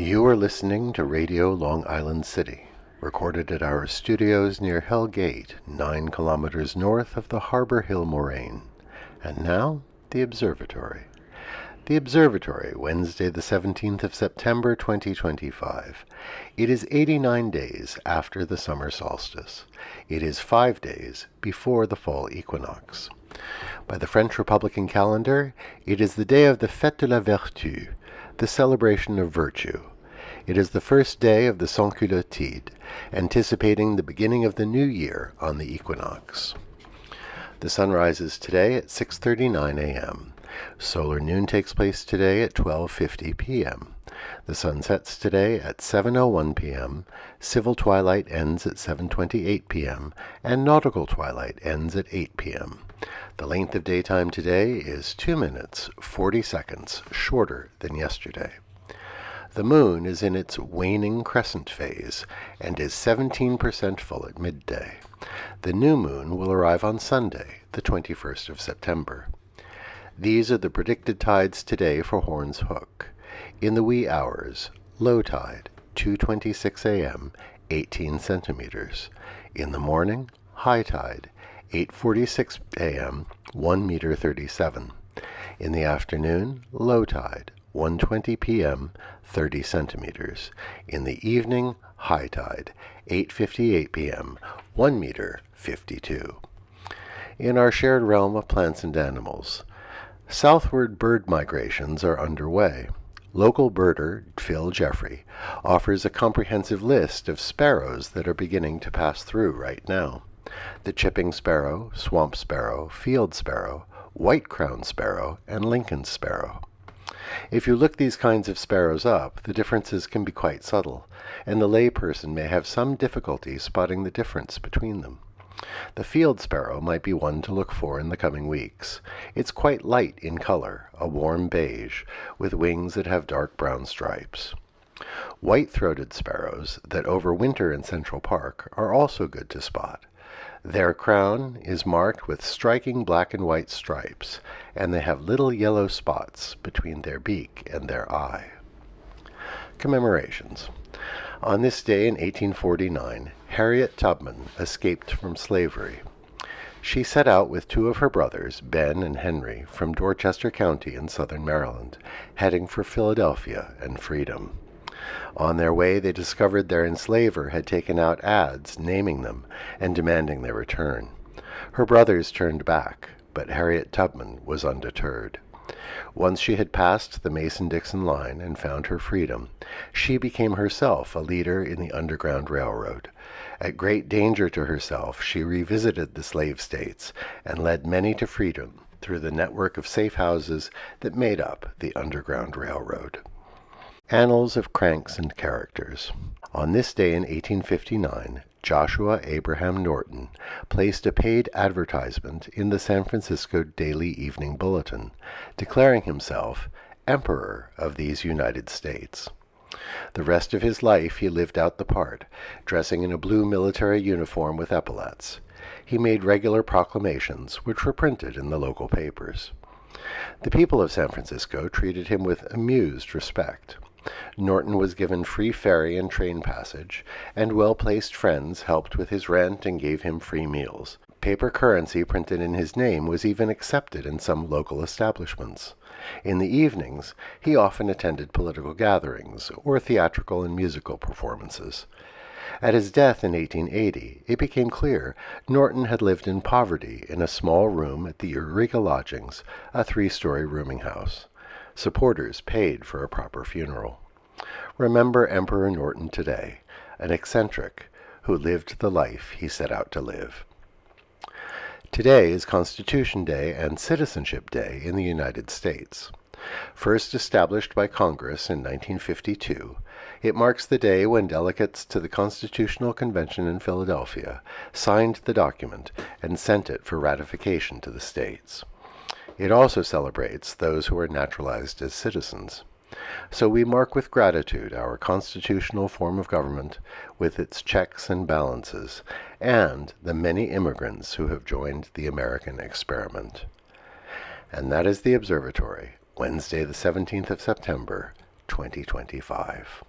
You are listening to Radio Long Island City, recorded at our studios near Hell Gate, 9 kilometers north of the Harbor Hill Moraine. And now, the Observatory. The Observatory, Wednesday the 17th of September 2025. It is 89 days after the summer solstice. It is 5 days before the fall equinox. By the French Republican calendar, it is the day of the Fête de la Vertu, the celebration of virtue. It is the first day of the Sansculotide, anticipating the beginning of the new year on the equinox. The sun rises today at 6:39 a.m. Solar noon takes place today at 12:50 p.m. The sun sets today at 7:01 p.m., civil twilight ends at 7:28 p.m., and nautical twilight ends at 8 p.m. The length of daytime today is 2 minutes, 40 seconds, shorter than yesterday. The moon is in its waning crescent phase and is 17% full at midday. The new moon will arrive on Sunday, the 21st of September. These are the predicted tides today for Horn's Hook. In the wee hours, low tide, 2:26 a.m., 18 centimeters. In the morning, high tide, 8:46 a.m., 1 meter 37. In the afternoon, low tide, 1:20 p.m., 30 centimeters. In the evening, high tide, 8:58 p.m., 1 meter 52. In our shared realm of plants and animals, southward bird migrations are underway. Local birder Phil Jeffrey offers a comprehensive list of sparrows that are beginning to pass through right now. The chipping sparrow, swamp sparrow, field sparrow, white-crowned sparrow, and Lincoln sparrow. If you look these kinds of sparrows up, the differences can be quite subtle, and the layperson may have some difficulty spotting the difference between them. The field sparrow might be one to look for in the coming weeks. It's quite light in color, a warm beige, with wings that have dark brown stripes. White-throated sparrows that overwinter in Central Park are also good to spot. Their crown is marked with striking black and white stripes, and they have little yellow spots between their beak and their eye. Commemorations. On this day in 1849, Harriet Tubman escaped from slavery. She set out with two of her brothers, Ben and Henry, from Dorchester County in southern Maryland, heading for Philadelphia and freedom. On their way, they discovered their enslaver had taken out ads naming them and demanding their return. Her brothers turned back, but Harriet Tubman was undeterred. Once she had passed the Mason-Dixon line and found her freedom, she became herself a leader in the Underground Railroad. At great danger to herself, she revisited the slave states and led many to freedom through the network of safe houses that made up the Underground Railroad. Annals of Cranks and Characters. On this day in 1859, Joshua Abraham Norton placed a paid advertisement in the San Francisco Daily Evening Bulletin, declaring himself Emperor of these United States. The rest of his life he lived out the part, dressing in a blue military uniform with epaulets. He made regular proclamations, which were printed in the local papers. The people of San Francisco treated him with amused respect. Norton was given free ferry and train passage, and well-placed friends helped with his rent and gave him free meals. Paper currency printed in his name was even accepted in some local establishments. In the evenings, he often attended political gatherings or theatrical and musical performances. At his death in 1880, it became clear Norton had lived in poverty in a small room at the Eureka Lodgings, a 3-story rooming house. Supporters paid for a proper funeral. Remember Emperor Norton today, an eccentric who lived the life he set out to live. Today is Constitution Day and Citizenship Day in the United States. First established by Congress in 1952, it marks the day when delegates to the Constitutional Convention in Philadelphia signed the document and sent it for ratification to the states. It also celebrates those who are naturalized as citizens. So we mark with gratitude our constitutional form of government with its checks and balances, and the many immigrants who have joined the American experiment. And that is the Observatory, Wednesday the 17th of September, 2025.